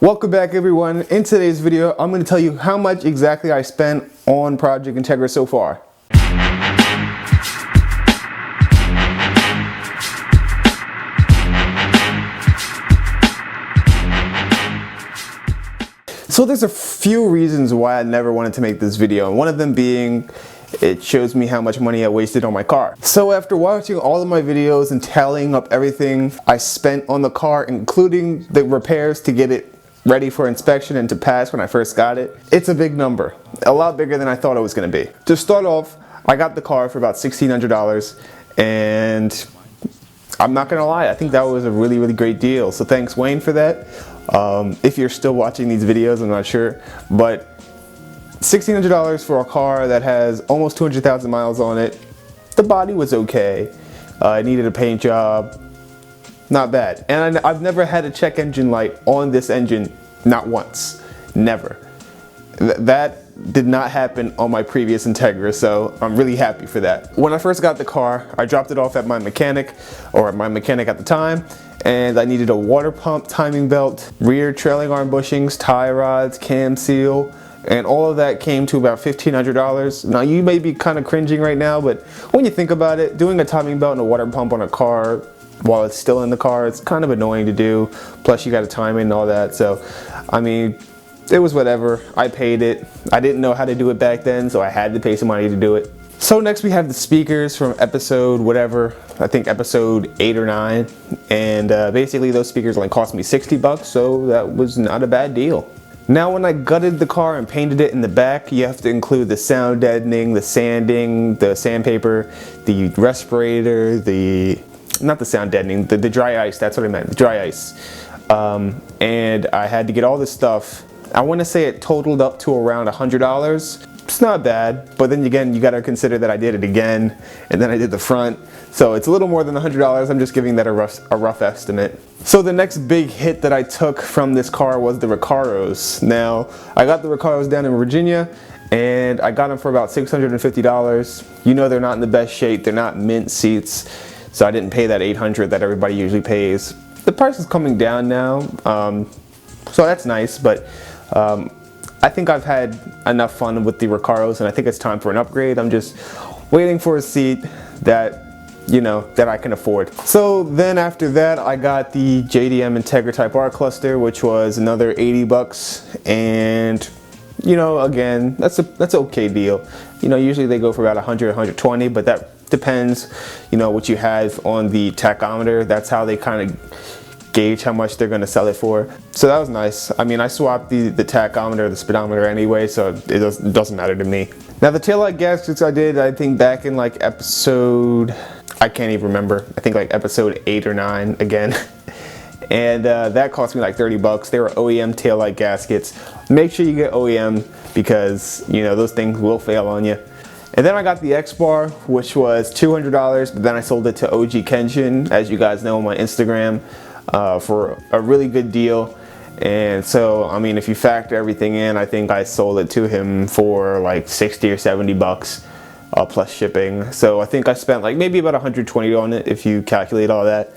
Welcome back everyone. In today's video, I'm going to tell you how much exactly I spent on Project Integra so far. So there's a few reasons why I never wanted to make this video, and one of them being it shows me how much money I wasted on my car. So after watching all of my videos and tallying up everything I spent on the car, including the repairs to get it ready for inspection and to pass when I first got it, it's a big number. A lot bigger than I thought it was going to be. To start off, I got the car for about $1,600, and I'm not gonna lie, I think that was a really great deal. So thanks Wayne for that. If you're still watching these videos, I'm not sure, but $1,600 for a car that has almost 200,000 miles on it. The body was okay. It needed a paint job. Not bad. And I've never had a check engine light on this engine, not once. Never. That did not happen on my previous Integra, so I'm really happy for that. When I first got the car, I dropped it off at my mechanic, or at my mechanic at the time, and I needed a water pump, timing belt, rear trailing arm bushings, tie rods, cam seal, and all of that came to about $1,500. Now you may be kind of cringing right now, but when you think about it, doing a timing belt and a water pump on a car while it's still in the car, it's kind of annoying to do. Plus you got to time it and all that. So, I mean, it was whatever. I paid it. I didn't know how to do it back then, so I had to pay some money to do it. So next we have the speakers from episode whatever, I think episode 8 or 9. And basically those speakers only cost me 60 bucks, so that was not a bad deal. Now when I gutted the car and painted it in the back, you have to include the sound deadening, the sanding, the sandpaper, the respirator, not the sound deadening, the dry ice, that's what I meant, the dry ice. And I had to get all this stuff. I want to say it totaled up to around $100. It's not bad, but then again, you got to consider that I did it again, and then I did the front. So it's a little more than $100. I'm just giving that a rough estimate. So the next big hit that I took from this car was the Recaros. Now, I got the Recaros down in Virginia, and I got them for about $650. You know they're not in the best shape. They're not mint seats, so I didn't pay that $800 that everybody usually pays. The price is coming down now, so that's nice, but I think I've had enough fun with the Recaros, and I think it's time for an upgrade. I'm just waiting for a seat that, you know, that I can afford. So then after that, I got the JDM Integra Type R cluster, which was another 80 bucks, and you know, again, that's an okay deal. You know, usually they go for about 100, 120, but that depends, you know, what you have on the tachometer. That's how they kind of gauge how much they're going to sell it for. So that was nice. I mean, I swapped the tachometer, the speedometer anyway, so it doesn't matter to me. Now the taillight gaskets I did, I think back in like episode, I can't even remember, I think like episode 8 or 9 again. And that cost me like 30 bucks. They were OEM taillight gaskets. Make sure you get OEM because, you know, those things will fail on you. And then I got the X-Bar, which was $200, but then I sold it to OG Kenshin, as you guys know on my Instagram, for a really good deal. And so, I mean, if you factor everything in, I think I sold it to him for like 60 or 70 bucks plus shipping. So I think I spent like maybe about 120 on it if you calculate all that.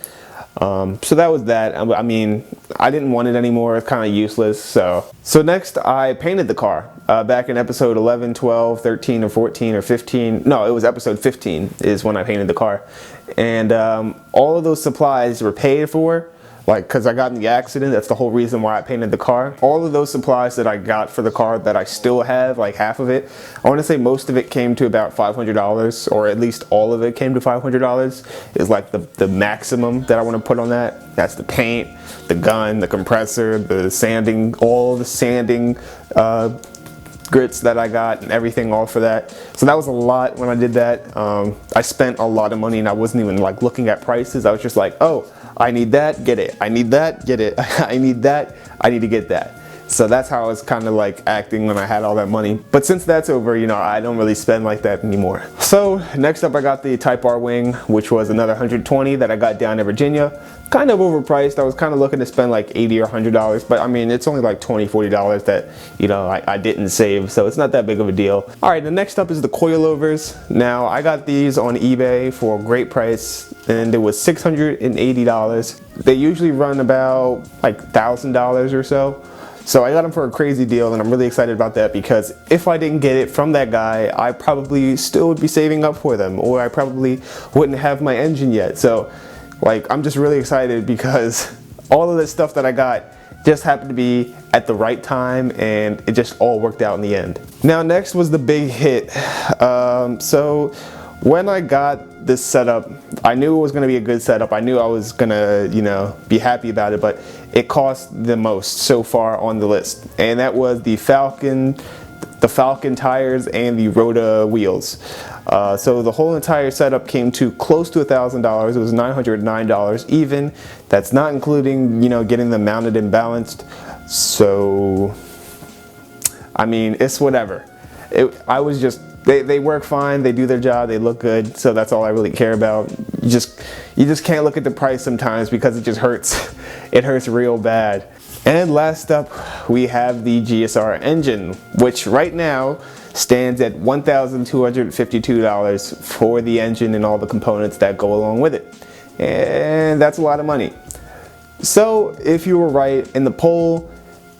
So that was that. I mean, I didn't want it anymore. It's kind of useless. So next I painted the car. Back in episode 11, 12, 13, or 14, or 15. No, it was episode 15 is when I painted the car. And all of those supplies were paid for. Like, because I got in the accident, that's the whole reason why I painted the car. All of those supplies that I got for the car that I still have, like half of it, I want to say most of it came to about $500, or at least all of it came to $500, is like the maximum that I want to put on that. That's the paint, the gun, the compressor, the sanding, all the sanding grits that I got and everything, all for that. So that was a lot when I did that. I spent a lot of money and I wasn't even like looking at prices. I was just like, oh, I need that, get it. I need that, get it. I need that, I need to get that. So that's how I was kind of like acting when I had all that money. But since that's over, you know, I don't really spend like that anymore. So next up I got the Type R wing, which was another 120 that I got down in Virginia. Kind of overpriced. I was kind of looking to spend like $80 or $100, but I mean, it's only like $20, $40 that, you know, I didn't save, so it's not that big of a deal. All right, the next up is the coilovers. Now, I got these on eBay for a great price. and it was $680. They usually run about like $1,000 or so. So I got them for a crazy deal, and I'm really excited about that, because if I didn't get it from that guy, I probably still would be saving up for them, or I probably wouldn't have my engine yet. So like, I'm just really excited because all of this stuff that I got just happened to be at the right time, and it just all worked out in the end. Now next was the big hit. So when I got this setup, I knew it was going to be a good setup. I knew I was going to, you know, be happy about it, but it cost the most so far on the list. And that was the Falcon tires and the Rota wheels. So the whole entire setup came to close to $1,000. It was $909 even. That's not including, you know, getting them mounted and balanced. So, I mean, it's whatever. They work fine, they do their job, they look good, so that's all I really care about. You just can't look at the price sometimes because it just hurts. It hurts real bad. And last up, we have the GSR engine, which right now stands at $1,252 for the engine and all the components that go along with it. And that's a lot of money. So if you were right in the poll,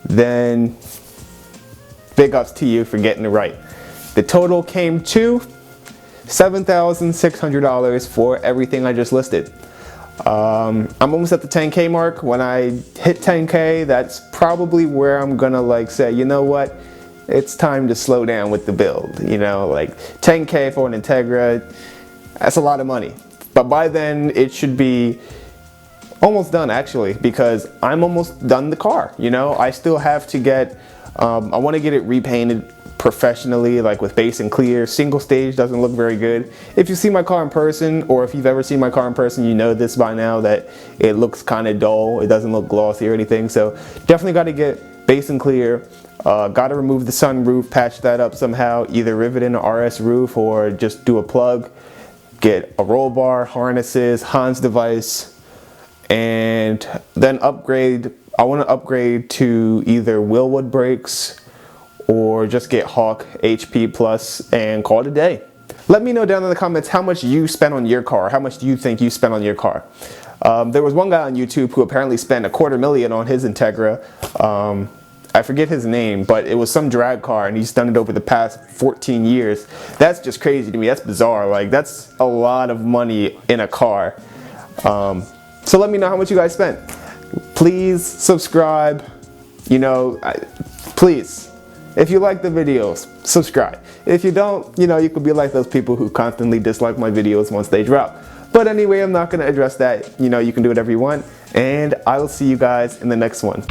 then big ups to you for getting it right. The total came to $7,600 for everything I just listed. I'm almost at the 10K mark. When I hit 10K, that's probably where I'm gonna like say, you know what, it's time to slow down with the build. You know, like 10K for an Integra, that's a lot of money. But by then it should be almost done, actually, because I'm almost done the car. You know, I still have to get, I want to get it repainted professionally, like with base and clear. Single stage doesn't look very good. If you see my car in person, or if you've ever seen my car in person, you know this by now, that it looks kind of dull. It doesn't look glossy or anything. So definitely got to get base and clear. Got to remove the sunroof, patch that up somehow, either rivet in an RS roof or just do a plug. Get a roll bar, harnesses, Hans device, and then upgrade. I want to upgrade to either Willwood brakes or just get Hawk HP Plus and call it a day. Let me know down in the comments how much you spent on your car. How much do you think you spent on your car? There was one guy on YouTube who apparently spent $250,000 on his Integra. I forget his name, but it was some drag car, and he's done it over the past 14 years. That's just crazy to me. That's bizarre. Like, that's a lot of money in a car. So let me know how much you guys spent. Please subscribe. You know, please. If you like the videos, subscribe. If you don't, you know, you could be like those people who constantly dislike my videos once they drop. But anyway, I'm not going to address that. You know, you can do whatever you want. And I will see you guys in the next one.